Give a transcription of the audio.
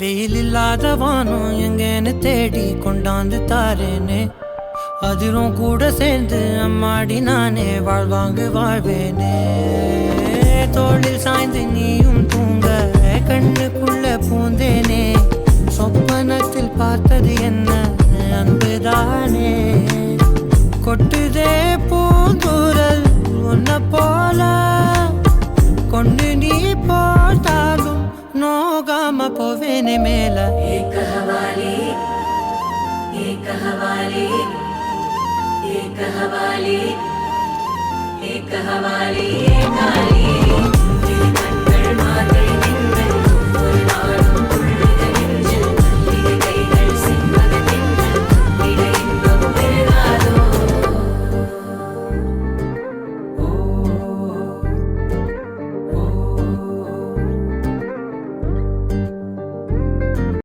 வெயில் இல்லாத வானம் எங்கன்னு தேடி கொண்டாந்து தாரேனே, அதிலும் கூட சேர்ந்து அம்மாடி நானே வாழ்வாங்கு வாழ்வேனே. தோளில் சாய்ந்து நீயும் தூங்க கண்ணுக்குள்ள பூந்தேனே, சொப்பனத்தில் பார்த்தது என்ன அன்புதானே. கொட்டுதே பூந்தூரல் உன்ன போல, கொண்டு நீ போட்டாலும் நோகாம போவேனே மேல. एक हवाली एक हवाली एक हवाली एक हवाली एक हवाली, कண்கள் மாதிரி